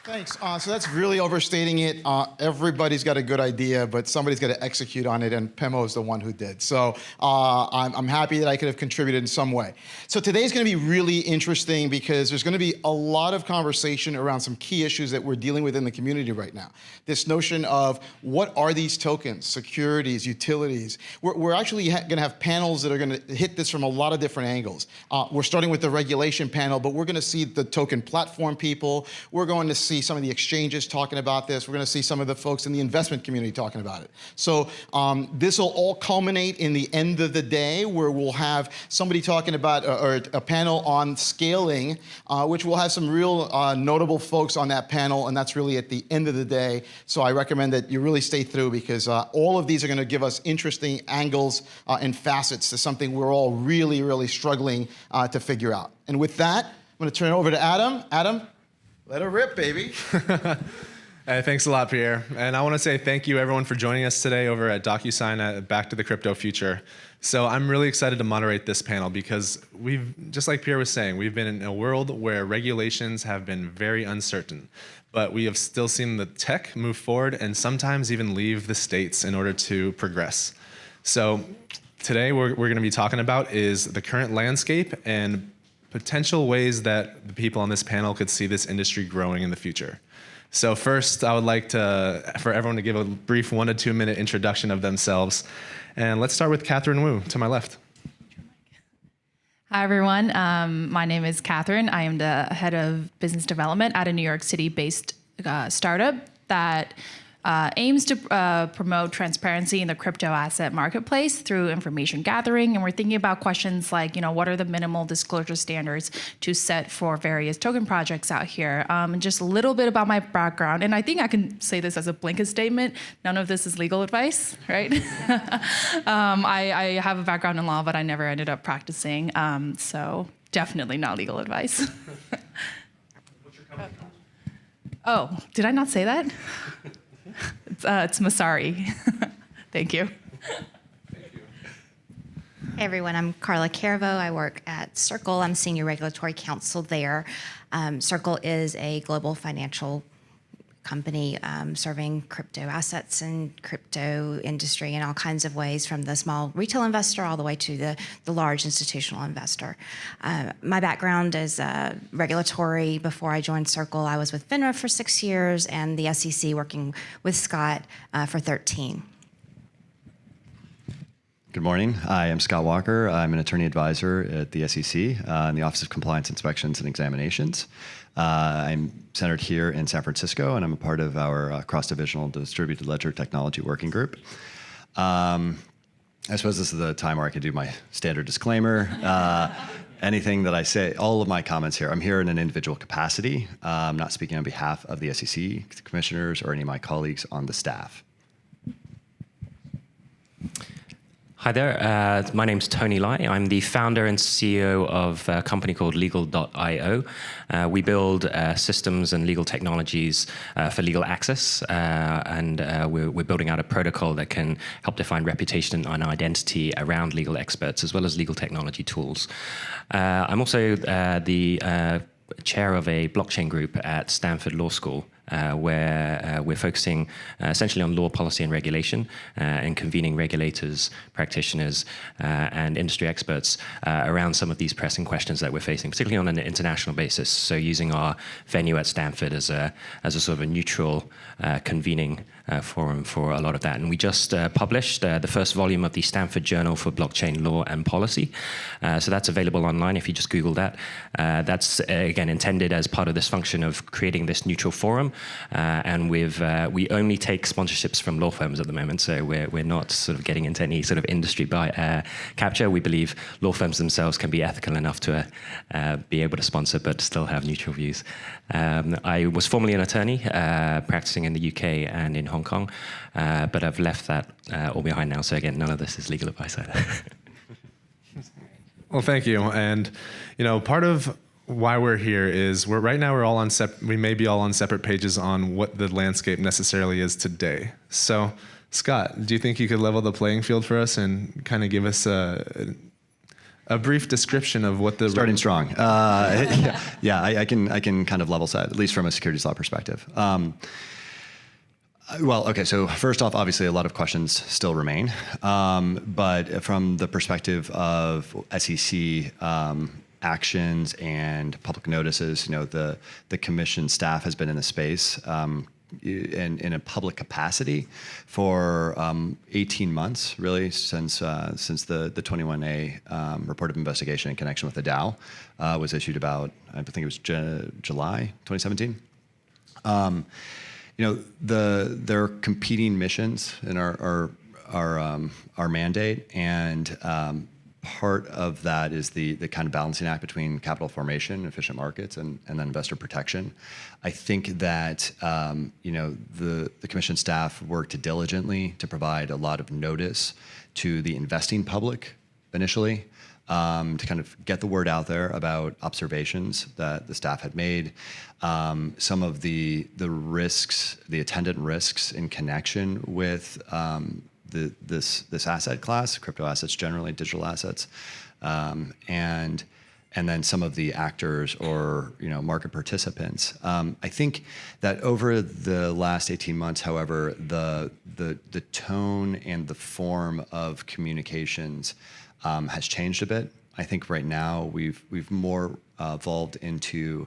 Thanks. So that's really overstating it. Everybody's got a good idea, but somebody's got to execute on it, and Pemo is the one who did. So I'm happy that I could have contributed in some way. So today's going to be really interesting because there's going to be a lot of conversation around some key issues that we're dealing with in the community right now. This notion of what are these tokens, securities, utilities. We're actually going to have panels that are going to hit this from a lot of different angles. We're starting with the regulation panel, but we're going to see the token platform people. We're going to see some of the exchanges talking about this. We're going to see some of the folks in the investment community talking about it. So this will all culminate in the end of the day where we'll have somebody talking about, or a panel on scaling, which will have some real notable folks on that panel, and that's really at the end of the day. So I recommend that you really stay through because all of these are going to give us interesting angles and facets to something we're all really, really struggling to figure out. And with that, I'm going to turn it over to Adam. Adam? Let her rip, baby. Hey, thanks a lot, Pierre. And I want to say thank you, everyone, for joining us today over at DocuSign at Back to the Crypto Future. So I'm really excited to moderate this panel because just like Pierre was saying, we've been in a world where regulations have been very uncertain, but we have still seen the tech move forward and sometimes even leave the states in order to progress. So today what we're going to be talking about is the current landscape and potential ways that the people on this panel could see this industry growing in the future. So first, I would like for everyone to give a brief 1 to 2 minute introduction of themselves. And let's start with Catherine Wu, to my left. Hi, everyone. My name is Catherine. I am the head of business development at a New York City-based startup that aims to promote transparency in the crypto asset marketplace through information gathering. And we're thinking about questions like, what are the minimal disclosure standards to set for various token projects out here? And just a little bit about my background. And I think I can say this as a blanket statement. None of this is legal advice, right? I have a background in law, but I never ended up practicing. So definitely not legal advice. What's your company? Oh, did I not say that? It's Masari. Thank you. Thank you. Hey everyone, I'm Carla Caravo. I work at Circle. I'm Senior Regulatory Counsel there. Circle is a global financial company serving crypto assets and crypto industry in all kinds of ways, from the small retail investor all the way to the large institutional investor. My background is regulatory. Before I joined Circle, I was with FINRA for 6 years and the SEC working with Scott for 13. Good morning. I am Scott Walker. I'm an attorney advisor at the SEC in the Office of Compliance Inspections and Examinations. I'm centered here in San Francisco, and I'm a part of our cross-divisional distributed ledger technology working group. I suppose this is the time where I can do my standard disclaimer. Anything that I say, all of my comments here, I'm here in an individual capacity. I'm not speaking on behalf of the SEC commissioners or any of my colleagues on the staff. Hi there, my name's Tony Lai. I'm the founder and CEO of a company called Legal.io. We build systems and legal technologies for legal access, and we're building out a protocol that can help define reputation and identity around legal experts, as well as legal technology tools. I'm also the chair of a blockchain group at Stanford Law School, where we're focusing essentially on law, policy, and regulation, and convening regulators, practitioners, and industry experts around some of these pressing questions that we're facing, particularly on an international basis. So using our venue at Stanford as a sort of a neutral convening forum for a lot of that. And we just published the first volume of the Stanford Journal for Blockchain Law and Policy. So that's available online if you just Google that. That's, again, intended as part of this function of creating this neutral forum. And we only take sponsorships from law firms at the moment, so we're not sort of getting into any sort of industry capture. We believe law firms themselves can be ethical enough to be able to sponsor but still have neutral views. I was formerly an attorney practicing in the UK and in Hong Kong, but I've left that all behind now, so again, none of this is legal advice either. Well, thank you. And, part of why we're here is right now we're all on we may be all on separate pages on what the landscape necessarily is today. So, Scott, do you think you could level the playing field for us and kind of give us a a brief description of what the Starting strong. I can kind of level set, at least from a securities law perspective. Well, okay, so first off, obviously a lot of questions still remain. But from the perspective of SEC actions and public notices, the commission staff has been in the space in a public capacity for 18 months, really, since the 21A report of investigation in connection with the Dow was issued about, I think it was July 2017. There are competing missions in our mandate, and part of that is the kind of balancing act between capital formation, efficient markets, and then investor protection. I think that the commission staff worked diligently to provide a lot of notice to the investing public initially, to kind of get the word out there about observations that the staff had made, some of the risks, the attendant risks in connection with this asset class, crypto assets generally, digital assets, and then some of the actors or market participants. I think that over the last 18 months, however, the tone and the form of communications has changed a bit. I think right now we've more evolved into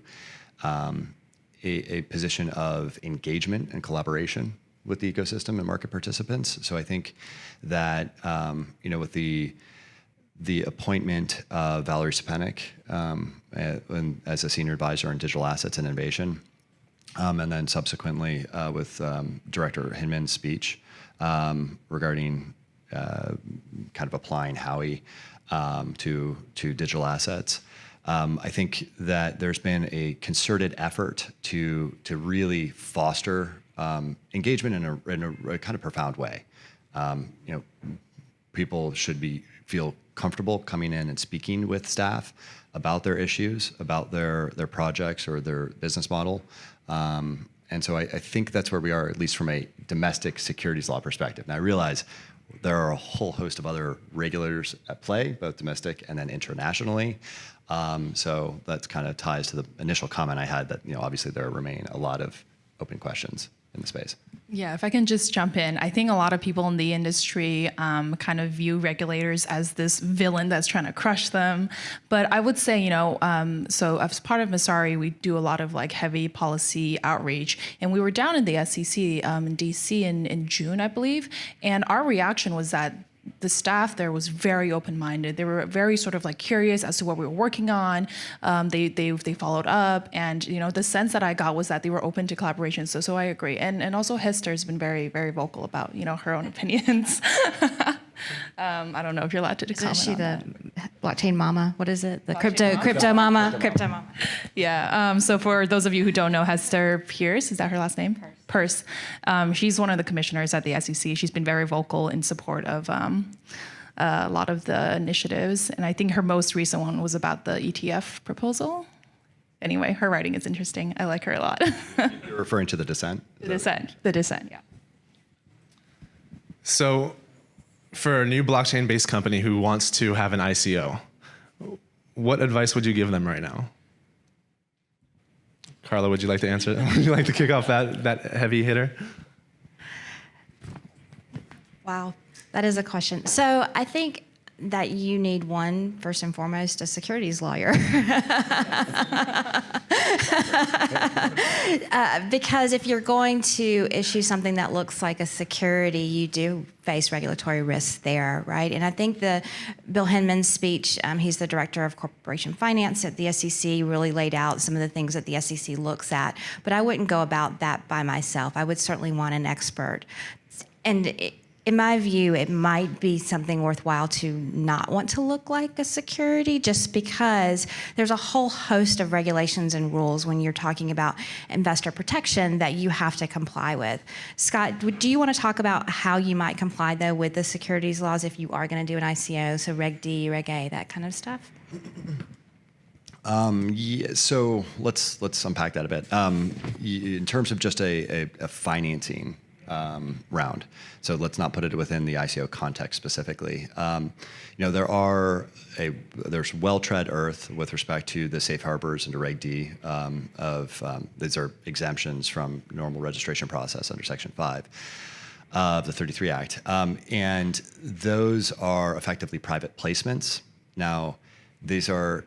a position of engagement and collaboration with the ecosystem and market participants. So I think that with the appointment of Valerie Stepanek as a senior advisor on digital assets and innovation, and then subsequently with Director Hinman's speech regarding kind of applying Howey to digital assets. I think that there's been a concerted effort to really foster engagement in a kind of profound way. People should feel comfortable coming in and speaking with staff about their issues, about their projects or their business model. And so I think that's where we are, at least from a domestic securities law perspective. Now I realize there are a whole host of other regulators at play, both domestic and then internationally. So that kind of ties to the initial comment I had that obviously there remain a lot of open questions in the space. Yeah, if I can just jump in, I think a lot of people in the industry kind of view regulators as this villain that's trying to crush them. But I would say, so as part of Masari, we do a lot of heavy policy outreach. And we were down in the SEC in DC in June, I believe. And our reaction was that the staff there was very open-minded. They were very sort of curious as to what we were working on. They followed up, and the sense that I got was that they were open to collaboration. So I agree. And also Hester's been very, very vocal about her own opinions. I don't know if you're allowed to comment. Isn't she the that. blockchain mama? What is it? The Blockchain crypto mama. Crypto mama. Yeah. So for those of you who don't know, Hester Pierce, is that her last name? Purse. She's one of the commissioners at the SEC. She's been very vocal in support of a lot of the initiatives. And I think her most recent one was about the ETF proposal. Anyway, her writing is interesting. I like her a lot. You're referring to the dissent? The dissent, yeah. So for a new blockchain-based company who wants to have an ICO, what advice would you give them right now? Carla, would you like to answer? Would you like to kick off that heavy hitter? Wow, that is a question. So I think that you need first and foremost, a securities lawyer. Because if you're going to issue something that looks like a security, you do face regulatory risks there, right? And I think Bill Hinman's speech, he's the director of corporation finance at the SEC, really laid out some of the things that the SEC looks at. But I wouldn't go about that by myself. I would certainly want an expert. And in my view, it might be something worthwhile to not want to look like a security, just because there's a whole host of regulations and rules when you're talking about investor protection that you have to comply with. Scott, do you want to talk about how you might comply, though, with the securities laws if you are going to do an ICO, so Reg D, Reg A, that kind of stuff? Yeah, so let's unpack that a bit. In terms of just a financing round. So let's not put it within the ICO context specifically. There's well-tread earth with respect to the safe harbors under Reg D these are exemptions from normal registration process under Section 5 of the 33 Act. And those are effectively private placements. Now, these are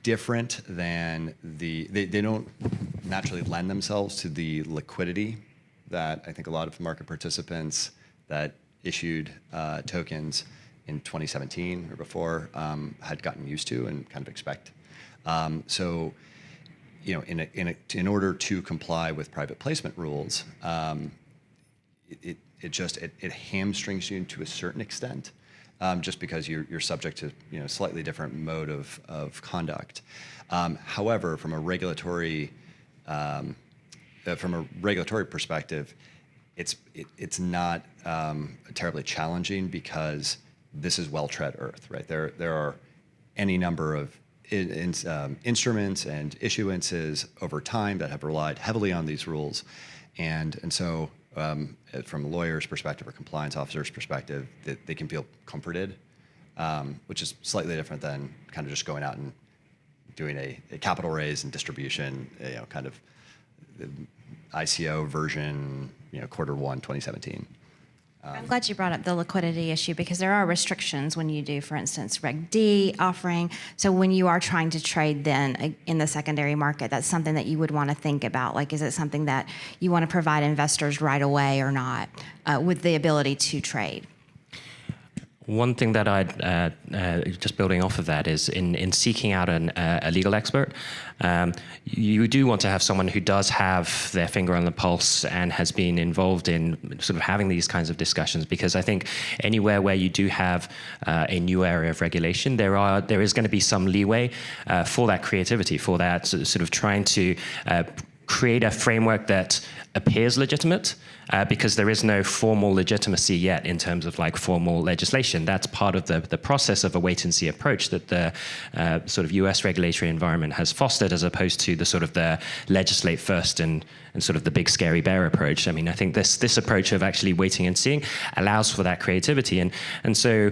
different than they don't naturally lend themselves to the liquidity that I think a lot of market participants that issued tokens in 2017 or before had gotten used to and kind of expect. So, in order to comply with private placement rules, it hamstrings you to a certain extent, just because you're subject to slightly different mode of conduct. However, from a regulatory perspective, it's not terribly challenging because this is well-tread earth, right? There are any number of instruments and issuances over time that have relied heavily on these rules, and so from a lawyer's perspective or compliance officer's perspective, that they can feel comforted, which is slightly different than kind of just going out and doing a capital raise and distribution, kind of the ICO version, Q1 2017. I'm glad you brought up the liquidity issue because there are restrictions when you do, for instance, Reg D offering. So when you are trying to trade then in the secondary market, that's something that you would want to think about. Like, is it something that you want to provide investors right away or not with the ability to trade? One thing that I'd, just building off of that, is in seeking out a legal expert, you do want to have someone who does have their finger on the pulse and has been involved in sort of having these kinds of discussions, because I think anywhere where you do have a new area of regulation, there is going to be some leeway for that creativity, for that sort of trying to create a framework that appears legitimate, because there is no formal legitimacy yet in terms of like formal legislation. That's part of the process of a wait-and-see approach that the sort of US regulatory environment has fostered, as opposed to the sort of the legislate first and sort of the big scary bear approach. I mean, I think this approach of actually waiting and seeing allows for that creativity. And so,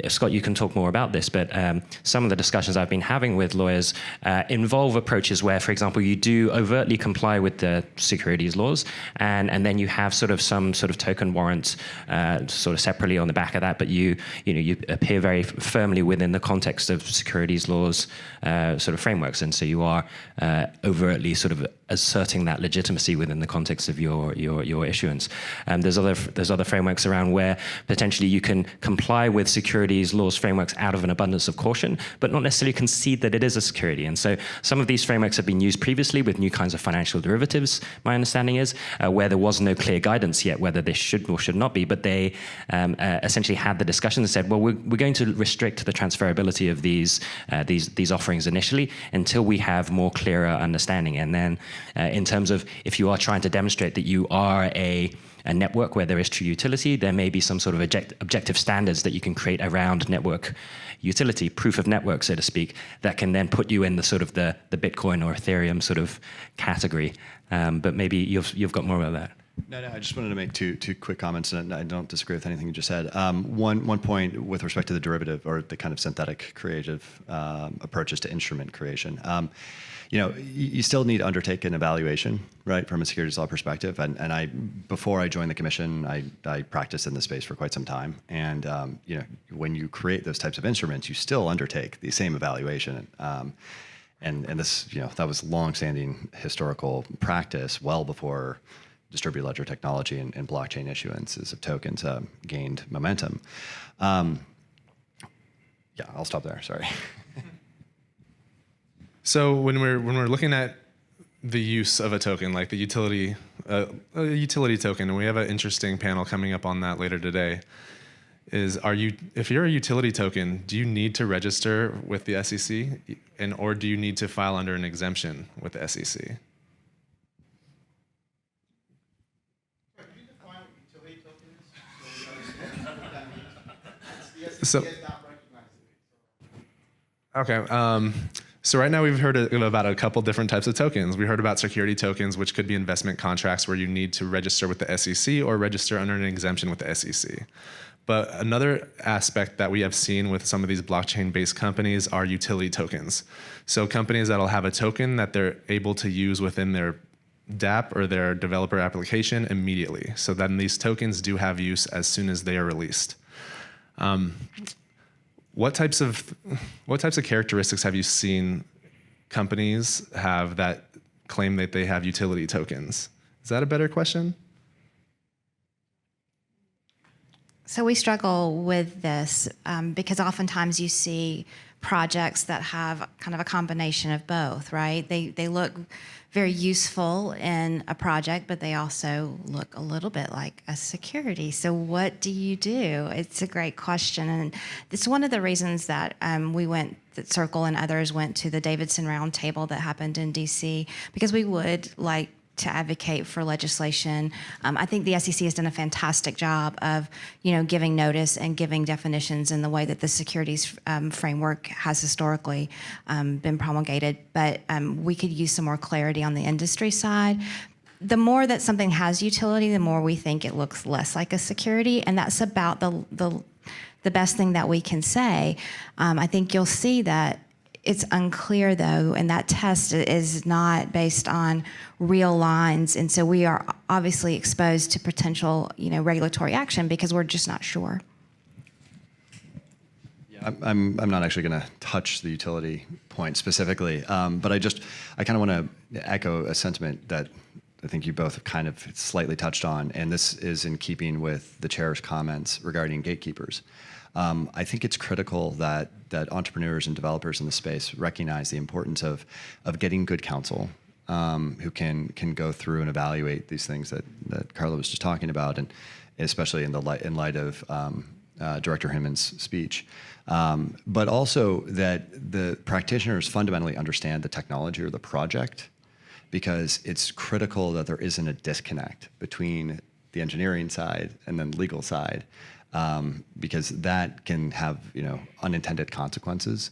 Scott, you can talk more about this, but some of the discussions I've been having with lawyers involve approaches where, for example, you do overtly comply with the securities laws, and then you have sort of some sort of token warrant sort of separately on the back of that, but you appear very firmly within the context of securities laws sort of frameworks, and so you are overtly sort of asserting that legitimacy within the context of your issuance. There's other frameworks around where potentially you can comply with securities laws frameworks out of an abundance of caution, but not necessarily concede that it is a security. And so some of these frameworks have been used previously with new kinds of financial derivatives, my understanding is, where there was no clear guidance yet whether they should or should not be, but they essentially had the discussion and said, well, we're going to restrict the transferability of these offerings initially until we have more clearer understanding. And then in terms of if you are trying to demonstrate that you are a network where there is true utility, there may be some sort of objective standards that you can create around network utility, proof of network, so to speak, that can then put you in the sort of the Bitcoin or Ethereum sort of category. But maybe you've got more about that. No, I just wanted to make two quick comments, and I don't disagree with anything you just said. One point with respect to the derivative or the kind of synthetic creative approaches to instrument creation. You still need to undertake an evaluation, right, from a securities law perspective. And before I joined the commission, I practiced in this space for quite some time. And when you create those types of instruments, you still undertake the same evaluation. And this, that was longstanding historical practice well before distributed ledger technology and blockchain issuances of tokens gained momentum. Yeah, I'll stop there. Sorry. So when we're looking at the use of a token, like the utility token, and we have an interesting panel coming up on that later today, if you're a utility token, do you need to register with the SEC, or do you need to file under an exemption with the SEC? So, okay. So right now we've heard about a couple different types of tokens. We heard about security tokens, which could be investment contracts where you need to register with the SEC or register under an exemption with the SEC. But another aspect that we have seen with some of these blockchain-based companies are utility tokens. So companies that'll have a token that they're able to use within their DApp or their developer application immediately. So then these tokens do have use as soon as they are released. What types of characteristics have you seen companies have that claim that they have utility tokens? Is that a better question? So we struggle with this because oftentimes you see projects that have kind of a combination of both, right? They look very useful in a project, but they also look a little bit like a security. So what do you do? It's a great question. And it's one of the reasons that that Circle and others went to the Davidson Roundtable that happened in DC, because we would like to advocate for legislation. I think the SEC has done a fantastic job of, giving notice and giving definitions in the way that the securities framework has historically been promulgated. But we could use some more clarity on the industry side. The more that something has utility, the more we think it looks less like a security, and that's about the best thing that we can say. I think you'll see that it's unclear, though, and that test is not based on real lines, and so we are obviously exposed to potential, regulatory action because we're just not sure. Yeah, I'm not actually going to touch the utility point specifically, but I kind of want to echo a sentiment that I think you both have kind of slightly touched on, and this is in keeping with the chair's comments regarding gatekeepers. I think it's critical that entrepreneurs and developers in the space recognize the importance of getting good counsel who can go through and evaluate these things that Carla was just talking about, and especially in light of Director Hinman's speech. But also that the practitioners fundamentally understand the technology or the project, because it's critical that there isn't a disconnect between the engineering side and then legal side. Because that can have unintended consequences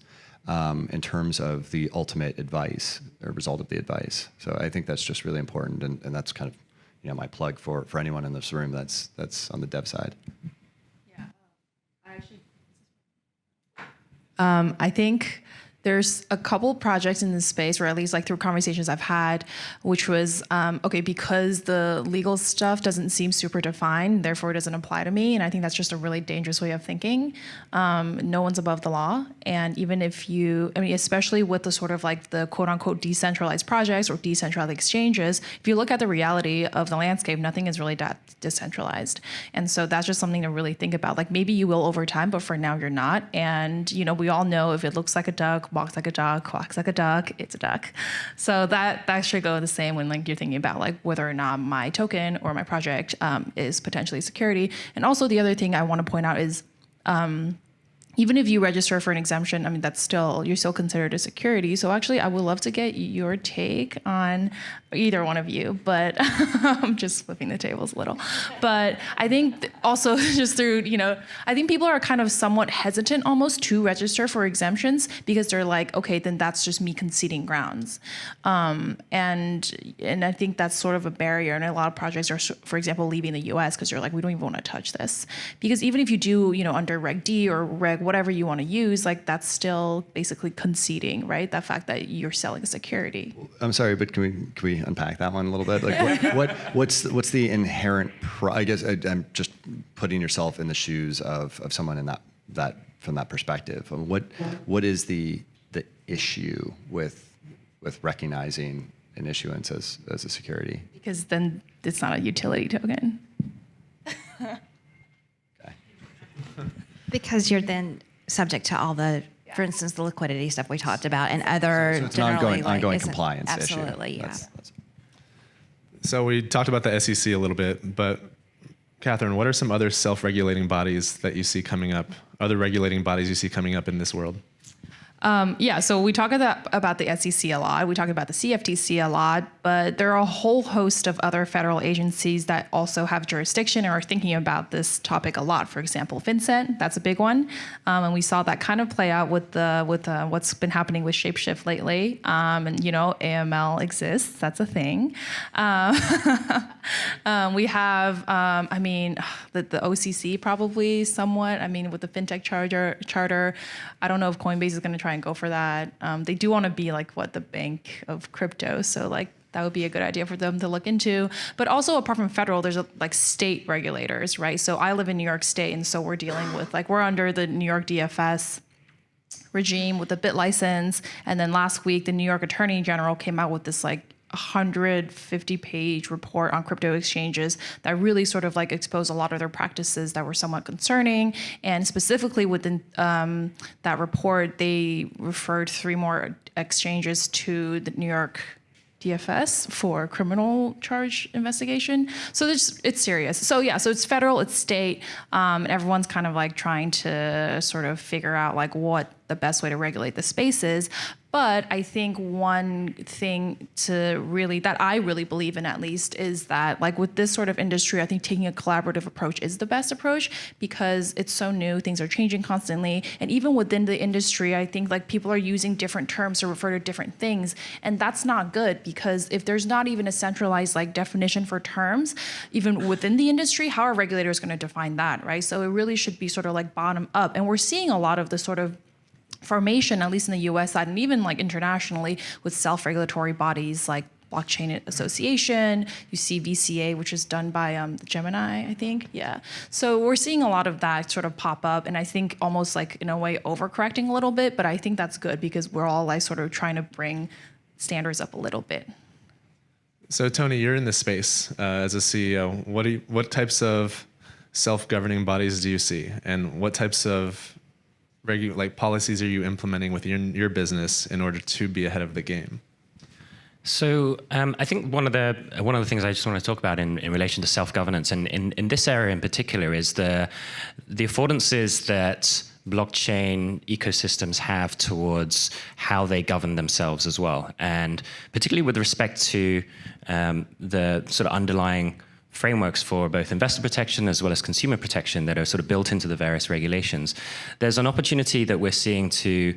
in terms of the ultimate advice or result of the advice. So I think that's just really important, and that's kind of my plug for anyone in this room that's on the dev side. Yeah, I think there's a couple projects in this space, or at least like through conversations I've had, which was, okay, because the legal stuff doesn't seem super defined, therefore it doesn't apply to me. And I think that's just a really dangerous way of thinking. No one's above the law. And even if especially with the sort of like the quote unquote decentralized projects or decentralized exchanges, if you look at the reality of the landscape, nothing is really that decentralized. And so that's just something to really think about. Like maybe you will over time, but for now you're not. And, we all know if it looks like a duck, walks like a duck, quacks like a duck, it's a duck. So that should go the same when like you're thinking about like whether or not my token or my project is potentially security. And also the other thing I want to point out is even if you register for an exemption, you're still considered a security. So actually, I would love to get your take on either one of you, but I'm just flipping the tables a little. But I think also just through, I think people are kind of somewhat hesitant almost to register for exemptions because they're like, okay, then that's just me conceding grounds. And I think that's sort of a barrier. And a lot of projects are, for example, leaving the US because they're like, we don't even want to touch this. Because even if you do, under Reg D or Reg whatever you want to use, like that's still basically conceding, right? The fact that you're selling a security. I'm sorry, but can we unpack that one a little bit? Like, what's the inherent? I guess I'm just putting yourself in the shoes of someone in that from that perspective. What is the issue with recognizing an issuance as a security? Because then it's not a utility token. Okay. Because you're then subject to all the, for instance, the liquidity stuff we talked about, and other So it's an ongoing compliance issue. Absolutely, yeah. So we talked about the SEC a little bit, but Catherine, what are some other self-regulating bodies that you see coming up, other regulating bodies you see coming up in this world? Yeah, so we talk about the SEC a lot. We talk about the CFTC a lot, but there are a whole host of other federal agencies that also have jurisdiction and are thinking about this topic a lot. For example, FinCEN, that's a big one, and we saw that kind of play out with what's been happening with Shapeshift lately. And AML exists; that's a thing. We have, the OCC probably somewhat. I mean, with the FinTech charter, I don't know if Coinbase is going to try and go for that. They do want to be like the bank of crypto, so that would be a good idea for them to look into. But also, apart from federal, there's state regulators, right? So I live in New York State, and so we're dealing with we're under the New York DFS regime with the BIT license, and then last week the New York Attorney General came out with this 150-page report on crypto exchanges that really sort of exposed a lot of their practices that were somewhat concerning. And specifically within that report, they referred 3 more exchanges to the New York DFS for criminal charge investigation. So it's serious. So yeah, so it's federal, it's state, and everyone's kind of trying to sort of figure out what the best way to regulate the space is. But I think one thing that I really believe in, at least, is that with this sort of industry, I think taking a collaborative approach is the best approach because it's so new, things are changing constantly. And even within the industry, I think people are using different terms to refer to different things. And that's not good because if there's not even a centralized definition for terms, even within the industry, how are regulators going to define that, right? So it really should be sort of bottom up. And we're seeing a lot of the sort of formation, at least in the US side, and even internationally with self-regulatory bodies like Blockchain Association. You see VCA, which is done by Gemini, I think. Yeah. So we're seeing a lot of that sort of pop up, and I think almost in a way overcorrecting a little bit, but I think that's good because we're all sort of trying to bring standards up a little bit. So Tony, you're in this space as a CEO. What types of self-governing bodies do you see, and what types of policies are you implementing within your business in order to be ahead of the game? So I think one of the things I just want to talk about in relation to self-governance and in this area in particular is the affordances that blockchain ecosystems have towards how they govern themselves as well, and particularly with respect to the sort of underlying frameworks for both investor protection as well as consumer protection that are sort of built into the various regulations. There's an opportunity that we're seeing to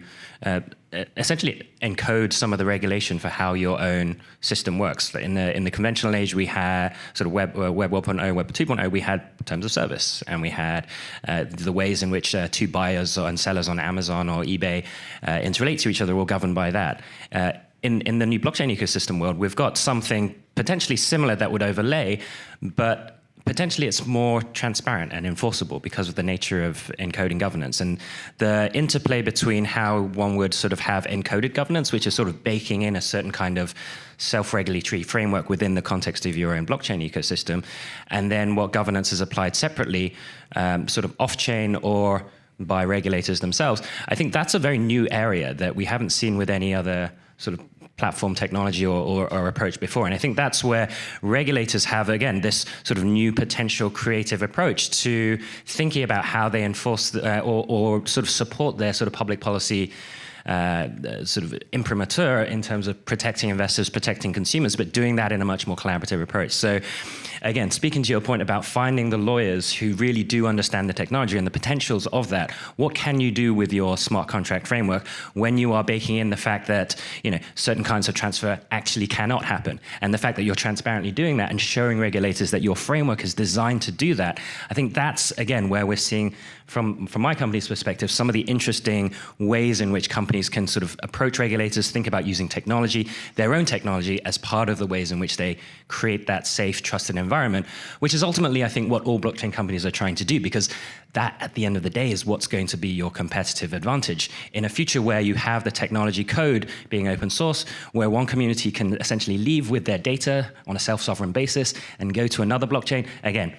essentially encode some of the regulation for how your own system works. In the conventional age, we had sort of Web 1.0, Web 2.0, we had terms of service, and we had the ways in which 2 buyers and sellers on Amazon or eBay interrelate to each other, all governed by that. In the new blockchain ecosystem world, we've got something potentially similar that would overlay, but potentially it's more transparent and enforceable because of the nature of encoding governance. And the interplay between how one would sort of have encoded governance, which is sort of baking in a certain kind of self-regulatory framework within the context of your own blockchain ecosystem, and then what governance is applied separately, sort of off-chain or by regulators themselves. I think that's a very new area that we haven't seen with any other sort of platform technology or approach before. And I think that's where regulators have, again, this sort of new potential creative approach to thinking about how they enforce or sort of support their sort of public policy sort of imprimatur in terms of protecting investors, protecting consumers, but doing that in a much more collaborative approach. So again, speaking to your point about finding the lawyers who really do understand the technology and the potentials of that, what can you do with your smart contract framework when you are baking in the fact that certain kinds of transfer actually cannot happen, and the fact that you're transparently doing that and showing regulators that your framework is designed to do that? I think that's, again, where we're seeing, from my company's perspective, some of the interesting ways in which companies can sort of approach regulators, think about using technology, their own technology, as part of the ways in which they create that safe, trusted environment, which is ultimately, I think, what all blockchain companies are trying to do, because that, at the end of the day, is what's going to be your competitive advantage. In a future where you have the technology code being open source, where one community can essentially leave with their data on a self-sovereign basis and go to another blockchain, again,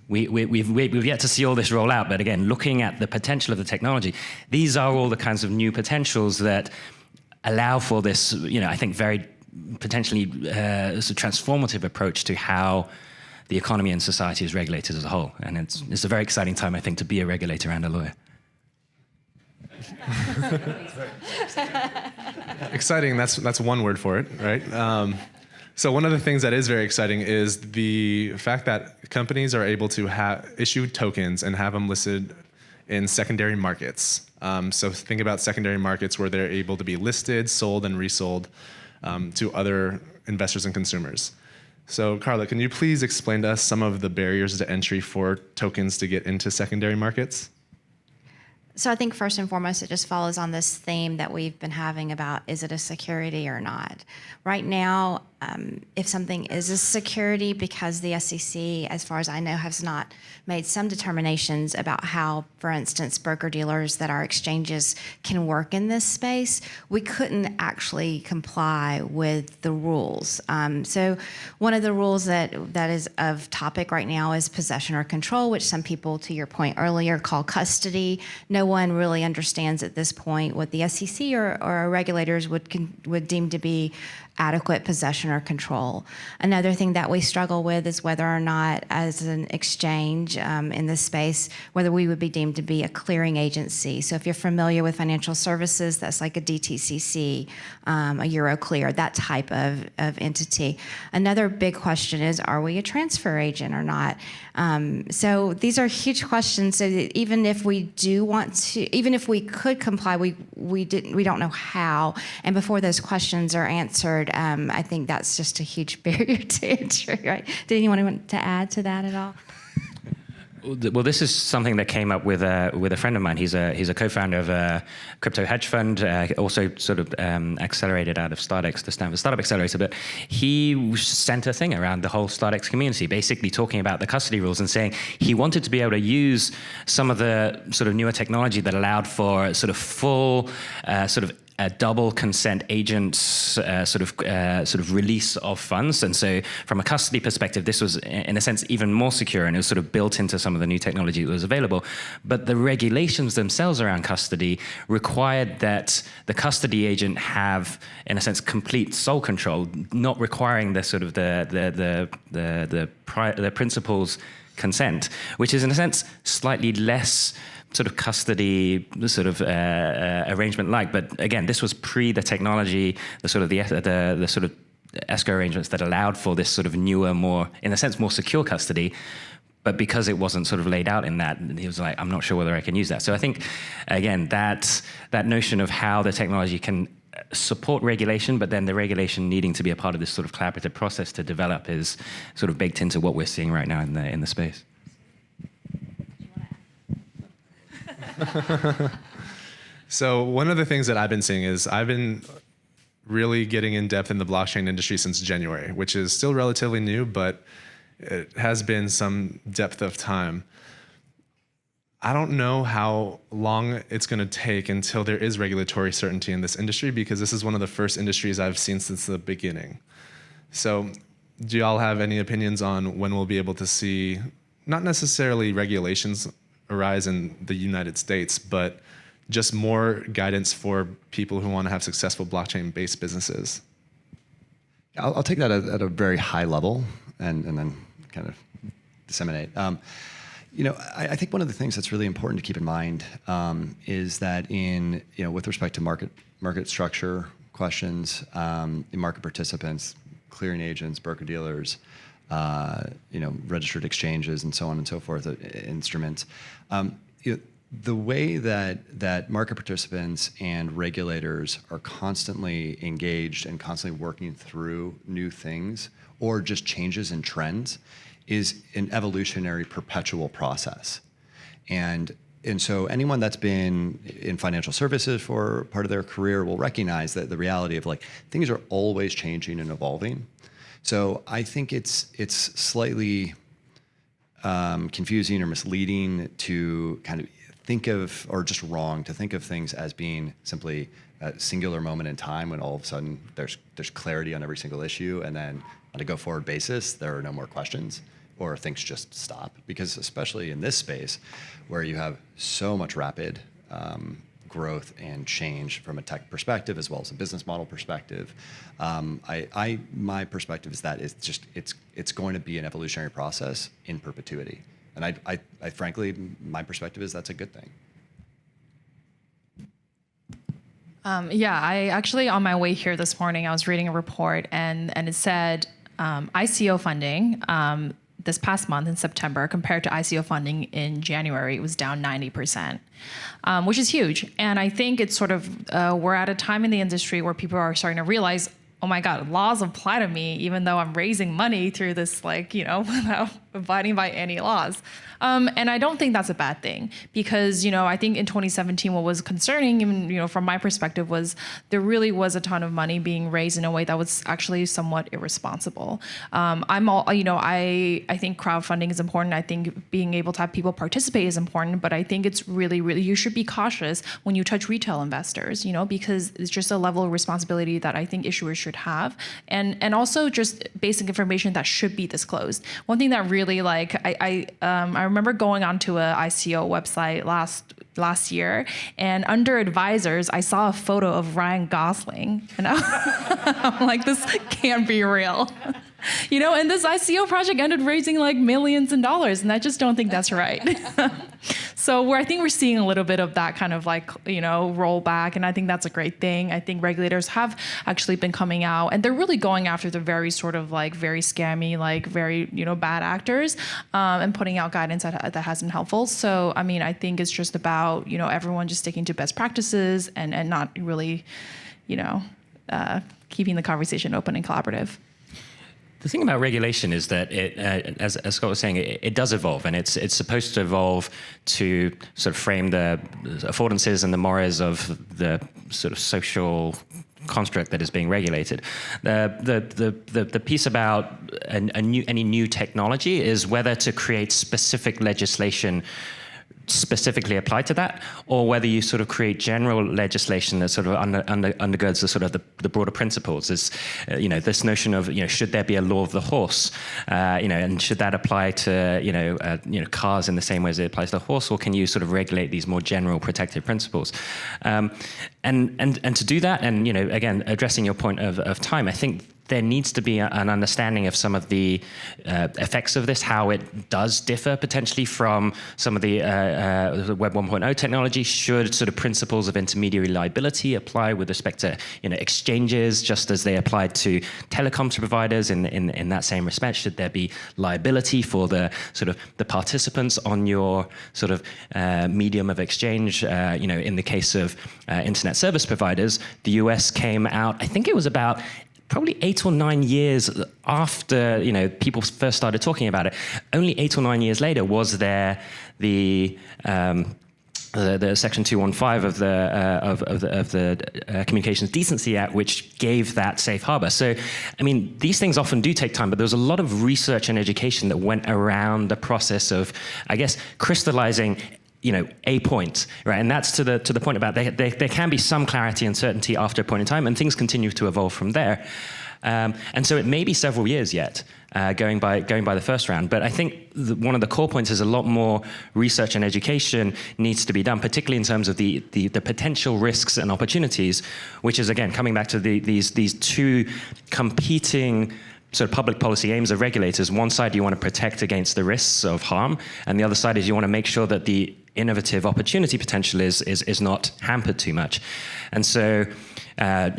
we've yet to see all this roll out, but again, looking at the potential of the technology, these are all the kinds of new potentials that allow for this, I think, very potentially transformative approach to how the economy and society is regulated as a whole. And it's a very exciting time, I think, to be a regulator and a lawyer. Exciting, that's one word for it, right? So one of the things that is very exciting is the fact that companies are able to issue tokens and have them listed in secondary markets. So think about secondary markets where they're able to be listed, sold, and resold to other investors and consumers. So Carla, can you please explain to us some of the barriers to entry for tokens to get into secondary markets? So I think first and foremost, it just follows on this theme that we've been having about, is it a security or not? Right now, if something is a security, because the SEC, as far as I know, has not made some determinations about how, for instance, broker-dealers that are exchanges can work in this space, we couldn't actually comply with the rules. So one of the rules that is of topic right now is possession or control, which some people, to your point earlier, call custody. No one really understands at this point what the SEC or our regulators would deem to be adequate possession or control. Another thing that we struggle with is whether or not, as an exchange in this space, whether we would be deemed to be a clearing agency. So if you're familiar with financial services, that's like a DTCC, a Euroclear, that type of entity. Another big question is, are we a transfer agent or not? So these are huge questions. So that even if we do want to, even if we could comply, we don't know how. And before those questions are answered, I think that's just a huge barrier to entry, right? Did anyone want to add to that at all? Well, this is something that came up with a friend of mine. He's a co-founder of a crypto hedge fund, also sort of accelerated out of StartX, the Stanford Startup Accelerator. But he sent a thing around the whole StartX community, basically talking about the custody rules and saying he wanted to be able to use some of the sort of newer technology that allowed for sort of full sort of a double consent agent sort of release of funds. And so from a custody perspective, this was in a sense even more secure, and it was sort of built into some of the new technology that was available. But the regulations themselves around custody required that the custody agent have, in a sense, complete sole control, not requiring the sort of the principal's consent, which is in a sense slightly less sort of custody sort of arrangement like. But again, this was pre the technology, the sort of escrow arrangements that allowed for this sort of newer, more, in a sense, more secure custody. But because it wasn't sort of laid out in that, he was like, I'm not sure whether I can use that. So I think, again, that notion of how the technology can support regulation, but then the regulation needing to be a part of this sort of collaborative process to develop is sort of baked into what we're seeing right now in the space. So one of the things that I've been seeing is I've been really getting in depth in the blockchain industry since January, which is still relatively new, but it has been some depth of time. I don't know how long it's going to take until there is regulatory certainty in this industry, because this is one of the first industries I've seen since the beginning. So do y'all have any opinions on when we'll be able to see, not necessarily regulations arise in the United States, but just more guidance for people who want to have successful blockchain-based businesses? I'll take that at a very high level and then kind of disseminate. I think one of the things that's really important to keep in mind is that with respect to market structure questions, market participants, clearing agents, broker-dealers, registered exchanges, and so on and so forth, instruments. The way that market participants and regulators are constantly engaged and constantly working through new things or just changes in trends is an evolutionary, perpetual process. And so anyone that's been in financial services for part of their career will recognize that the reality of things are always changing and evolving. So I think it's slightly confusing or misleading to kind of think of, or just wrong to think of things as being simply a singular moment in time when all of a sudden there's clarity on every single issue, and then on a go-forward basis there are no more questions or things just stop. Because especially in this space where you have so much rapid growth and change from a tech perspective as well as a business model perspective, my perspective is that it's going to be an evolutionary process in perpetuity, and I frankly, my perspective is that's a good thing. Yeah, I actually, on my way here this morning, I was reading a report and it said ICO funding this past month in September compared to ICO funding in January, it was down 90%, which is huge. And I think it's sort of, we're at a time in the industry where people are starting to realize, oh my God, laws apply to me, even though I'm raising money through this, without abiding by any laws. And I don't think that's a bad thing because, I think in 2017, what was concerning, even, from my perspective, was there really was a ton of money being raised in a way that was actually somewhat irresponsible. I think crowdfunding is important. I think being able to have people participate is important, but I think it's really, really, you should be cautious when you touch retail investors, because it's just a level of responsibility that I think issuers should have. And also just basic information that should be disclosed. One thing that really I remember going onto a ICO website last year, and under advisors, I saw a photo of Ryan Gosling, and I'm like, this can't be real. And this ICO project ended raising like millions in dollars, and I just don't think that's right. So I think we're seeing a little bit of that kind of rollback, and I think that's a great thing. I think regulators have actually been coming out, and they're really going after the very sort of very scammy, very bad actors, and putting out guidance that has been helpful. So I think it's just about everyone just sticking to best practices and not really keeping the conversation open and collaborative. The thing about regulation is that it, as Scott was saying, it does evolve, and it's supposed to evolve to sort of frame the affordances and the mores of the sort of social construct that is being regulated. The piece about any new technology is whether to create specific legislation specifically applied to that, or whether you sort of create general legislation that sort of undergirds the sort of the broader principles. Is this notion of should there be a law of the horse, and should that apply to cars in the same way as it applies to the horse, or can you sort of regulate these more general protective principles? And to do that, and again addressing your point of time, I think there needs to be an understanding of some of the effects of this, how it does differ potentially from some of the Web 1.0 technology. Should sort of principles of intermediary liability apply with respect to exchanges, just as they applied to telecoms providers in that same respect? Should there be liability for the sort of the participants on your sort of medium of exchange? In the case of internet service providers, the US came out, I think it was about probably 8 or 9 years after people first started talking about it. Only 8 or 9 years later was there the Section 215 of the Communications Decency Act, which gave that safe harbor. So, these things often do take time, but there was a lot of research and education that went around the process of, I guess, crystallizing a point, right? And that's to the point about there can be some clarity and certainty after a point in time, and things continue to evolve from there. And so it may be several years yet, going by the first round. But I think one of the core points is a lot more research and education needs to be done, particularly in terms of the potential risks and opportunities, which is, again, coming back to these two competing sort of public policy aims of regulators. One side, you want to protect against the risks of harm, and the other side is you want to make sure that the innovative opportunity potential is not hampered too much. And so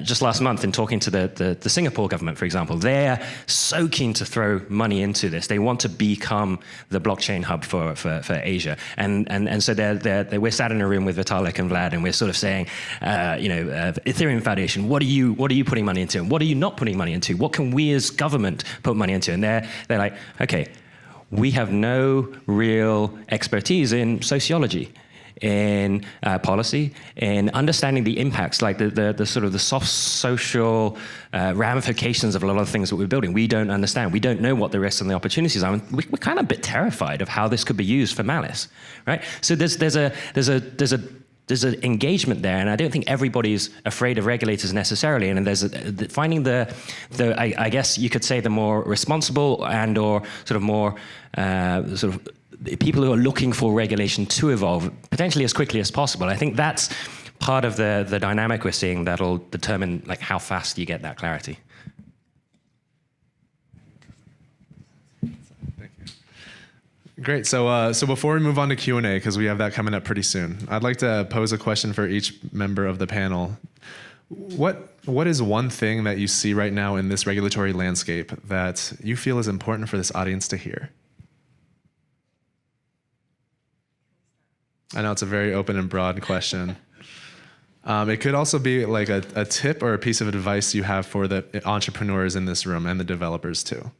just last month, in talking to the Singapore government, for example, they're so keen to throw money into this. They want to become the blockchain hub for Asia. And so we're sat in a room with Vitalik and Vlad, and we're sort of saying, Ethereum Foundation, what are you putting money into? And what are you not putting money into? What can we as government put money into? And they're like, okay, we have no real expertise in sociology, in policy, in understanding the impacts, like the sort of the soft social ramifications of a lot of things that we're building. We don't understand. We don't know what the risks and the opportunities are. We're kind of a bit terrified of how this could be used for malice, right? So there's an engagement there, and I don't think everybody's afraid of regulators necessarily. And there's finding I guess you could say the more responsible and or sort of more sort of people who are looking for regulation to evolve potentially as quickly as possible. I think that's part of the dynamic we're seeing that'll determine how fast you get that clarity. Great. So before we move on to Q&A, because we have that coming up pretty soon, I'd like to pose a question for each member of the panel. What is one thing that you see right now in this regulatory landscape that you feel is important for this audience to hear? I know it's a very open and broad question. It could also be like a tip or a piece of advice you have for the entrepreneurs in this room and the developers too,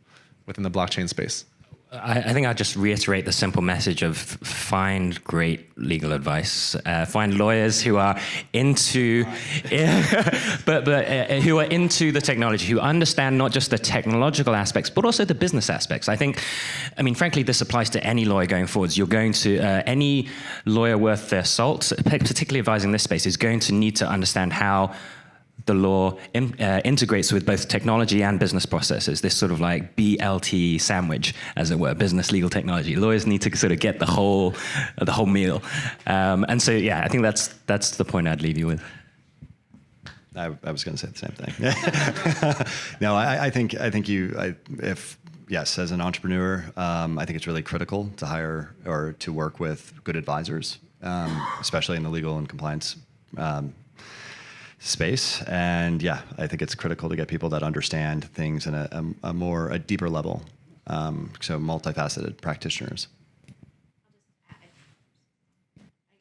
within the blockchain space. I think I'll just reiterate the simple message of find great legal advice. Find lawyers who are into, who are into the technology, who understand not just the technological aspects, but also the business aspects. I mean, frankly, this applies to any lawyer going forwards. You're going to, any lawyer worth their salt, particularly advising this space, is going to need to understand how the law integrates with both technology and business processes, this sort of like BLT sandwich, as it were, business, legal, technology. Lawyers need to sort of get the whole meal. And so, yeah, I think that's the point I'd leave you with. I was going to say the same thing. No, I think yes, as an entrepreneur, I think it's really critical to hire or to work with good advisors, especially in the legal and compliance space. And yeah, I think it's critical to get people that understand things in a deeper level. So multifaceted practitioners.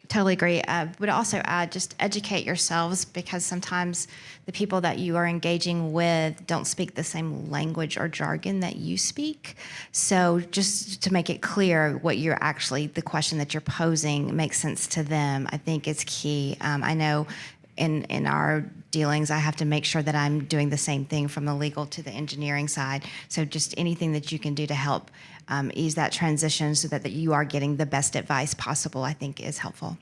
Totally agree. Would also add, just educate yourselves, because sometimes the people that you are engaging with don't speak the same language or jargon that you speak. So just to make it clear what you're actually, the question that you're posing makes sense to them, I think is key. I know in our dealings, I have to make sure that I'm doing the same thing from the legal to the engineering side. So just anything that you can do to help ease that transition so that you are getting the best advice possible, I think is helpful.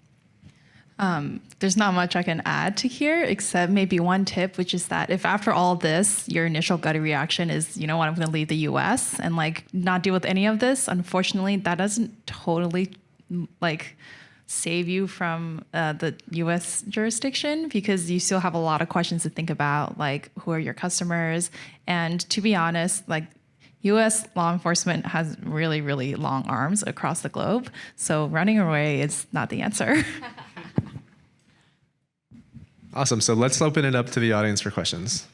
There's not much I can add to here, except maybe one tip, which is that if after all this, your initial gut reaction is, you know what, I'm going to leave the US and like not deal with any of this, unfortunately, that doesn't totally like save you from the US jurisdiction, because you still have a lot of questions to think about, like who are your customers? And to be honest, like US law enforcement has really, really long arms across the globe. So running away is not the answer. Awesome. So let's open it up to the audience for questions.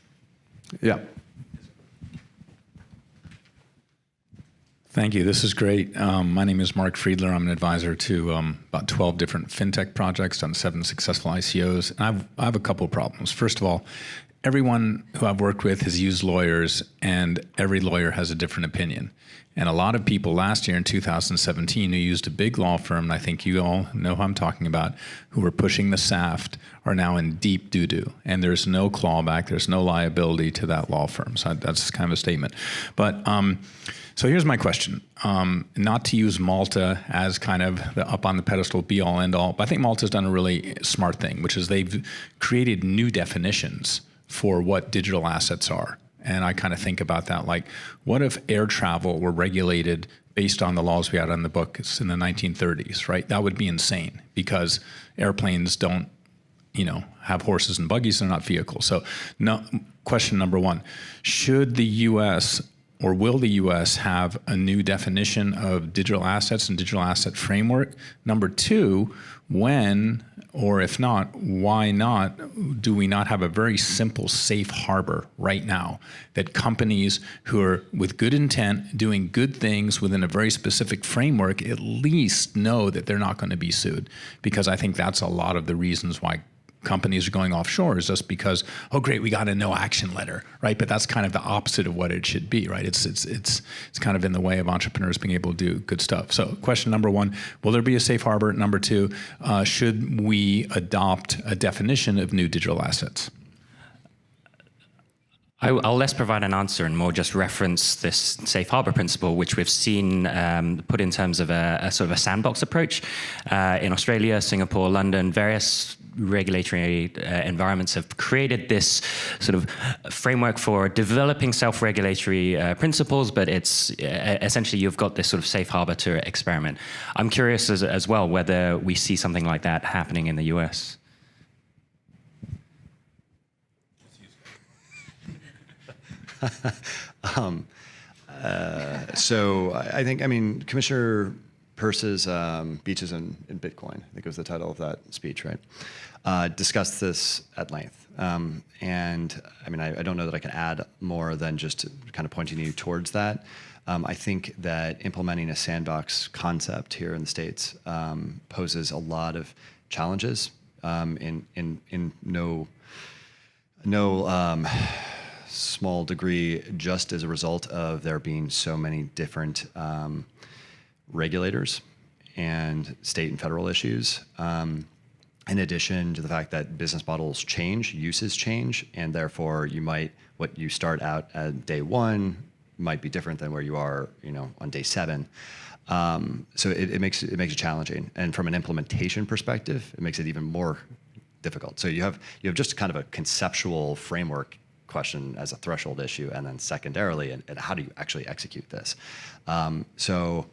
Yeah. Thank you. This is great. My name is Mark Friedler. I'm an advisor to about 12 different fintech projects, done 7 successful ICOs. And I have a couple of problems. First of all, everyone who I've worked with has used lawyers, and every lawyer has a different opinion. And a lot of people last year in 2017 who used a big law firm, and I think you all know who I'm talking about, who were pushing the SAFT, are now in deep doo-doo. And there's no clawback, there's no liability to that law firm. So that's kind of a statement. But so here's my question. Not to use Malta as kind of the up on the pedestal be all end all, but I think Malta's done a really smart thing, which is they've created new definitions for what digital assets are. And I kind of think about that, like, what if air travel were regulated based on the laws we had on the books in the 1930s, right? That would be insane, because airplanes don't, have horses and buggies, they're not vehicles. So no, question number one, should the US or will the US have a new definition of digital assets and digital asset framework? Number two, when, or if not, why not, do we not have a very simple safe harbor right now that companies who are with good intent, doing good things within a very specific framework, at least know that they're not going to be sued? Because I think that's a lot of the reasons why companies are going offshore, is just because, oh great, we got a no action letter, right? But that's kind of the opposite of what it should be, right? It's kind of in the way of entrepreneurs being able to do good stuff. So question number one, will there be a safe harbor? Number two, should we adopt a definition of new digital assets? I'll less provide an answer and more just reference this safe harbor principle, which we've seen put in terms of a sort of a sandbox approach in Australia, Singapore, London. Various regulatory environments have created this sort of framework for developing self-regulatory principles, but it's essentially you've got this sort of safe harbor to experiment. I'm curious as well whether we see something like that happening in the US. So I think, Commissioner purses, beaches, and Bitcoin, I think was the title of that speech, right? Discussed this at length. And I mean, I don't know that I can add more than just kind of pointing you towards that. I think that implementing a sandbox concept here in the States poses a lot of challenges in no small degree, just as a result of there being so many different regulators and state and federal issues. In addition to the fact that business models change, uses change, and therefore what you start out at day one might be different than where you are, on day 7. So it makes it challenging, and from an implementation perspective, it makes it even more difficult. So you have just kind of a conceptual framework question as a threshold issue, and then secondarily, and how do you actually execute this? So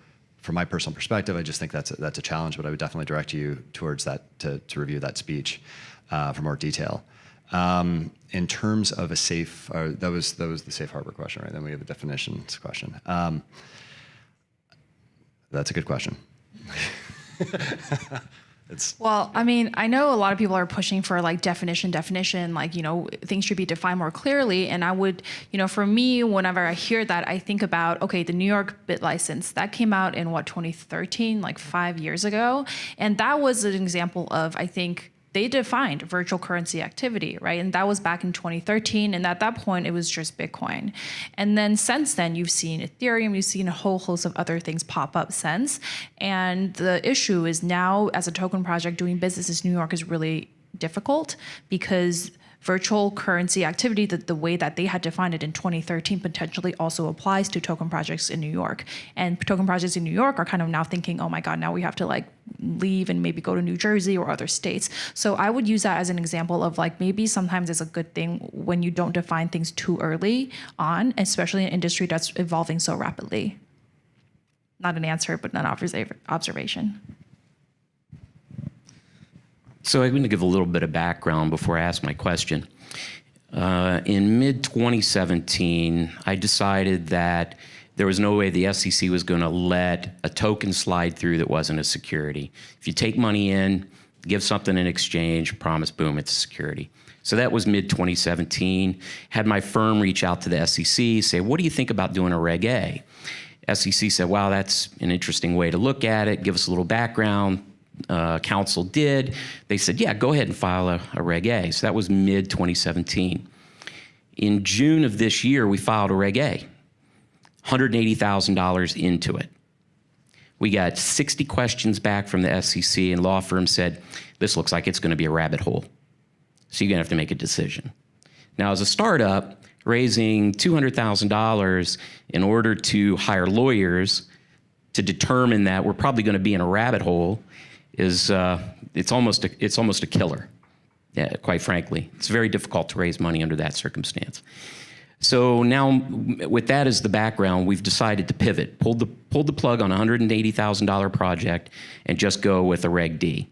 from my personal perspective, I just think that's a challenge, but I would definitely direct you towards that to review that speech for more detail. In terms of that was the safe harbor question, right? Then we have a definitions question. That's a good question. Well, I mean, I know a lot of people are pushing for like definition, like, things should be defined more clearly. And I would, for me, whenever I hear that, I think about, okay, the New York bit license that came out in 2013, like 5 years ago. And that was an example of, I think, they defined virtual currency activity, right? And that was back in 2013. And at that point, it was just Bitcoin. And then since then, you've seen Ethereum, you've seen a whole host of other things pop up since. And the issue is now, as a token project, doing business in New York is really difficult because virtual currency activity, the way that they had defined it in 2013, potentially also applies to token projects in New York. And token projects in New York are kind of now thinking, oh my God, now we have to like leave and maybe go to New Jersey or other states. So I would use that as an example of like maybe sometimes it's a good thing when you don't define things too early on, especially in an industry that's evolving so rapidly. Not an answer, but an observation. So I'm going to give a little bit of background before I ask my question. In mid-2017, I decided that there was no way the SEC was going to let a token slide through that wasn't a security. If you take money in, give something in exchange, promise, boom, it's a security. So that was mid-2017. Had my firm reach out to the SEC, say, what do you think about doing a Reg A? SEC said, wow, that's an interesting way to look at it. Give us a little background. Council did. They said, yeah, go ahead and file a Reg A. So that was mid-2017. In June of this year, we filed a Reg A, $180,000 into it. We got 60 questions back from the SEC, and law firm said, this looks like it's going to be a rabbit hole. So you're going to have to make a decision. Now, as a startup, raising $200,000 in order to hire lawyers to determine that we're probably going to be in a rabbit hole is it's almost a killer. Yeah, quite frankly, it's very difficult to raise money under that circumstance. So now, with that as the background, we've decided to pivot, pulled the plug on a $180,000 project, and just go with a Reg D.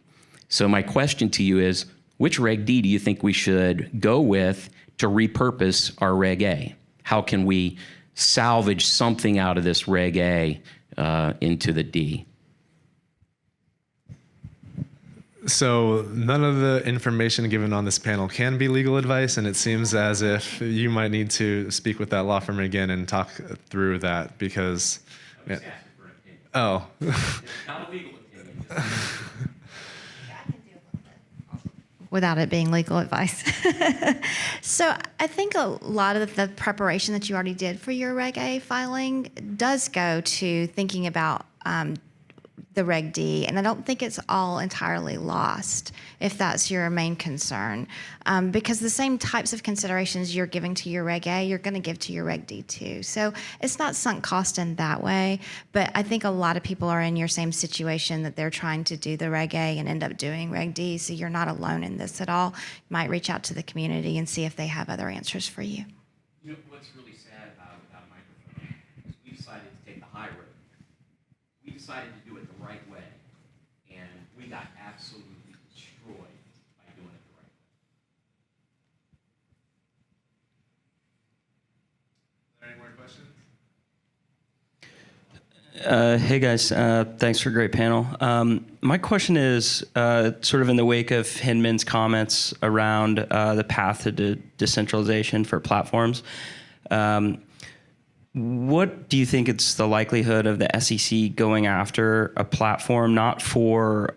So my question to you is, which Reg D do you think we should go with to repurpose our Reg A? How can we salvage something out of this Reg A into the D? So none of the information given on this panel can be legal advice, and it seems as if you might need to speak with that law firm again and talk through that because. Yeah. Oh. Not a legal opinion. Without it being legal advice. So I think a lot of the preparation that you already did for your Reg A filing does go to thinking about the Reg D, and I don't think it's all entirely lost if that's your main concern, because the same types of considerations you're giving to your Reg A, you're going to give to your Reg D too. So it's not sunk cost in that way, but I think a lot of people are in your same situation that they're trying to do the Reg A and end up doing Reg D, so you're not alone in this at all. You might reach out to the community and see if they have other answers for you. You know, what's really sad about microphone is we decided to take the high road. We decided to do it the right way, and we got absolutely destroyed by doing it the right way. Are there any more questions? Hey guys, thanks for a great panel. My question is sort of in the wake of Hinman's comments around the path to decentralization for platforms. What do you think it's the likelihood of the SEC going after a platform not for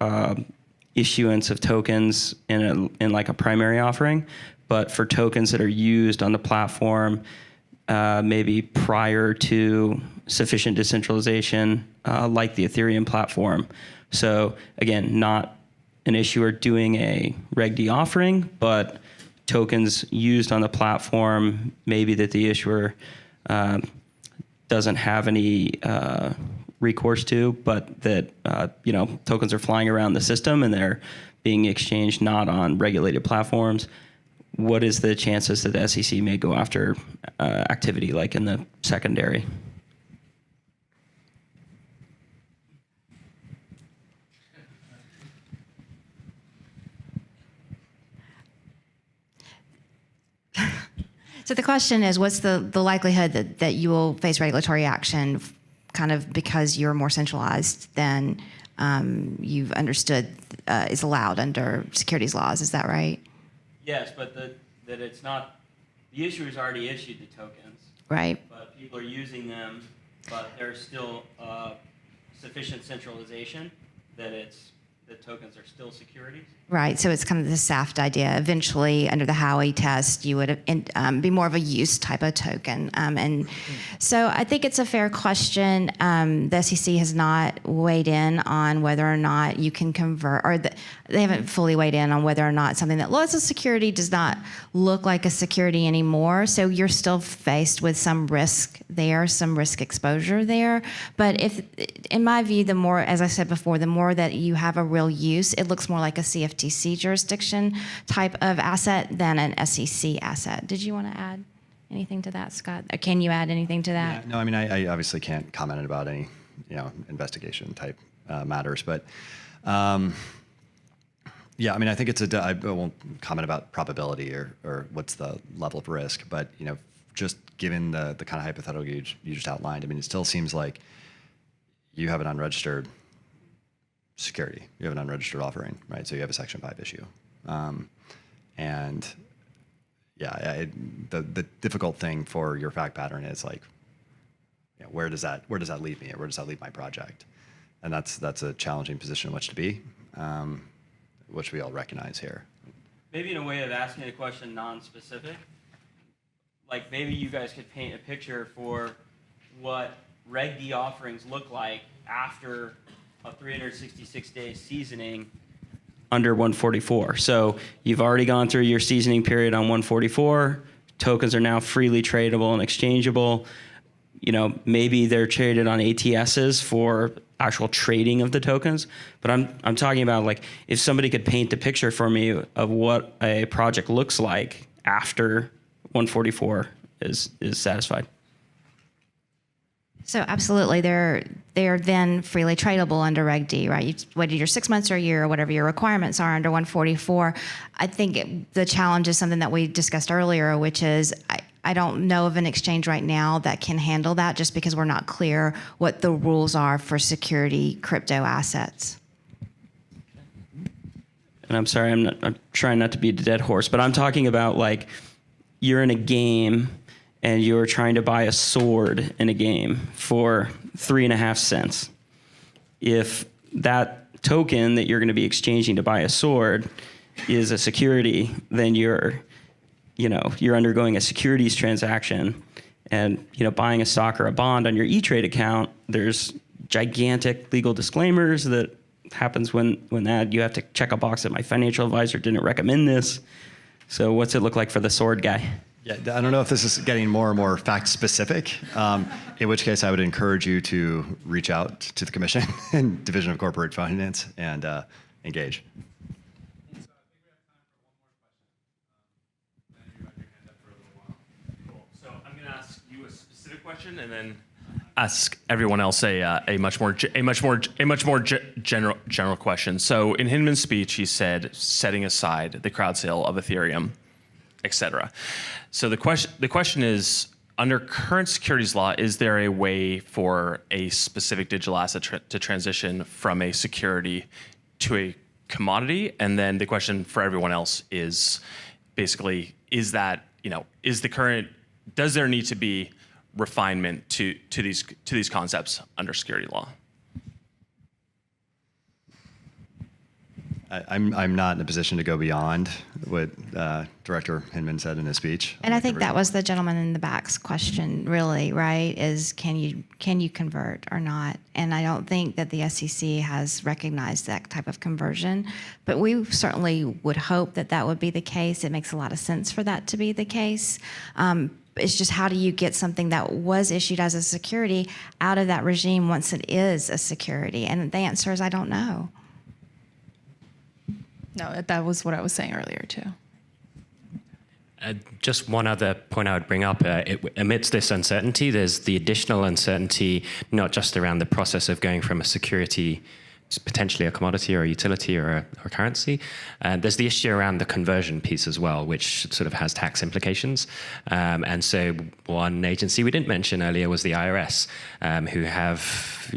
issuance of tokens in like a primary offering, but for tokens that are used on the platform maybe prior to sufficient decentralization, like the Ethereum platform? So again, not an issuer doing a Reg D offering, but tokens used on the platform, maybe that the issuer doesn't have any recourse to, but that tokens are flying around the system and they're being exchanged not on regulated platforms. What is the chances that the SEC may go after activity like in the secondary? So the question is, what's the likelihood that you will face regulatory action kind of because you're more centralized than you've understood is allowed under securities laws? Is that right? Yes, but that it's not, the issuer's already issued the tokens. Right. But people are using them, but there's still sufficient centralization that the tokens are still securities. Right, so it's kind of the SAFT idea. Eventually, under the Howey test, you would be more of a use type of token. And so I think it's a fair question. The SEC has not weighed in on whether or not you can convert, or they haven't fully weighed in on whether or not something that looks a security does not look like a security anymore. So you're still faced with some risk there, some risk exposure there. But if, in my view, the more, as I said before, the more that you have a real use, it looks more like a CFTC jurisdiction type of asset than an SEC asset. Did you want to add anything to that, Scott? Or can you add anything to that? Yeah, no, I mean, I obviously can't comment about any, investigation type matters, but yeah, I mean, I think I won't comment about probability or what's the level of risk, but just given the kind of hypothetical you just outlined, I mean, it still seems like you have an unregistered security. You have an unregistered offering, right? So you have a Section 5 issue. And yeah, the difficult thing for your fact pattern is like, where does that leave me, or where does that leave my project? And that's a challenging position in which to be, which we all recognize here. Maybe in a way of asking the question non-specific, like maybe you guys could paint a picture for what Reg D offerings look like after a 366-day seasoning under 144. So you've already gone through your seasoning period on 144. Tokens are now freely tradable and exchangeable. Maybe they're traded on ATSs for actual trading of the tokens. But I'm talking about, like, if somebody could paint the picture for me of what a project looks like after 144 is satisfied. So absolutely, they're then freely tradable under Reg D, right? You waited your 6 months or a year or whatever your requirements are under 144. I think the challenge is something that we discussed earlier, which is I don't know of an exchange right now that can handle that, just because we're not clear what the rules are for security crypto assets. And I'm sorry, I'm trying not to beat a dead horse, but I'm talking about, like, you're in a game and you're trying to buy a sword in a game for 3.5 cents. If that token that you're going to be exchanging to buy a sword is a security, then you're undergoing a securities transaction. And buying a stock or a bond on your E-Trade account, there's gigantic legal disclaimers that happens when that you have to check a box that my financial advisor didn't recommend this. So what's it look like for the sword guy? Yeah, I don't know if this is getting more and more fact specific, in which case I would encourage you to reach out to the Commission and Division of Corporate Finance and engage. So I'm going to ask you a specific question and then ask everyone else a much more general question. So in Hinman's speech, he said, setting aside the crowd sale of Ethereum, etc. So the question is, under current securities law, is there a way for a specific digital asset to transition from a security to a commodity? And then the question for everyone else is basically, is that, does there need to be refinement to these concepts under security law? I'm not in a position to go beyond what Director Hinman said in his speech. And I think that was the gentleman in the back's question, really, right? Is can you convert or not? And I don't think that the SEC has recognized that type of conversion, but we certainly would hope that that would be the case. It makes a lot of sense for that to be the case. It's just, how do you get something that was issued as a security out of that regime once it is a security? And the answer is, I don't know. No, that was what I was saying earlier too. Just one other point I would bring up. Amidst this uncertainty, there's the additional uncertainty, not just around the process of going from a security to potentially a commodity or a utility or a currency. There's the issue around the conversion piece as well, which sort of has tax implications. And so one agency we didn't mention earlier was the IRS, who have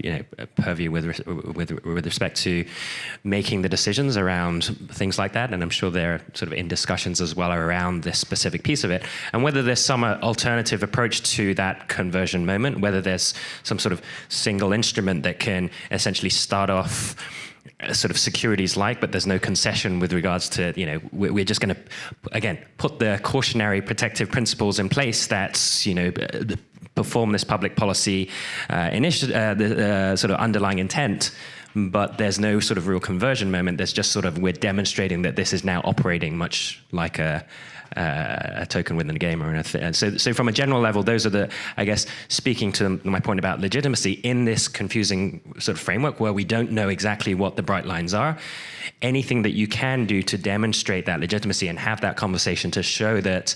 a purview with respect to making the decisions around things like that. And I'm sure they're sort of in discussions as well around this specific piece of it. And whether there's some alternative approach to that conversion moment, whether there's some sort of single instrument that can essentially start off sort of securities like, but there's no concession with regards to, we're just going to, again, put the cautionary protective principles in place that, perform this public policy the sort of underlying intent, but there's no sort of real conversion moment. There's just sort of, we're demonstrating that this is now operating much like a token within a game or anything. So from a general level, those are the, I guess, speaking to my point about legitimacy in this confusing sort of framework where we don't know exactly what the bright lines are. Anything that you can do to demonstrate that legitimacy and have that conversation to show that,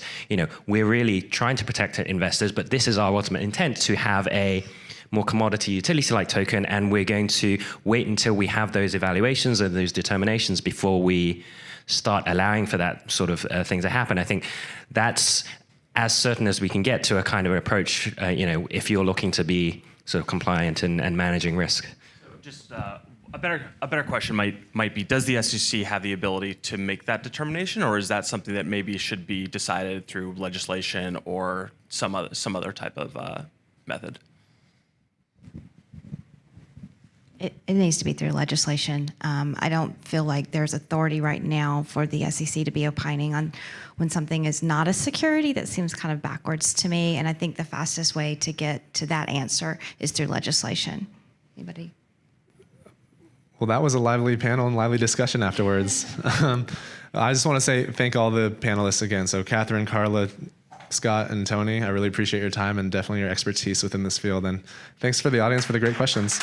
we're really trying to protect investors, but this is our ultimate intent, to have a more commodity utility-like token, and we're going to wait until we have those evaluations and those determinations before we start allowing for that sort of thing to happen. I think that's as certain as we can get to a kind of approach, if you're looking to be sort of compliant and managing risk. So just a better question might be, does the SEC have the ability to make that determination, or is that something that maybe should be decided through legislation or some other type of method? It needs to be through legislation. I don't feel like there's authority right now for the SEC to be opining on when something is not a security. That seems kind of backwards to me, and I think the fastest way to get to that answer is through legislation. Anybody? Well, that was a lively panel and lively discussion afterwards. I just want to thank all the panelists again. So Catherine, Carla, Scott, and Tony, I really appreciate your time and definitely your expertise within this field. And thanks for the audience for the great questions.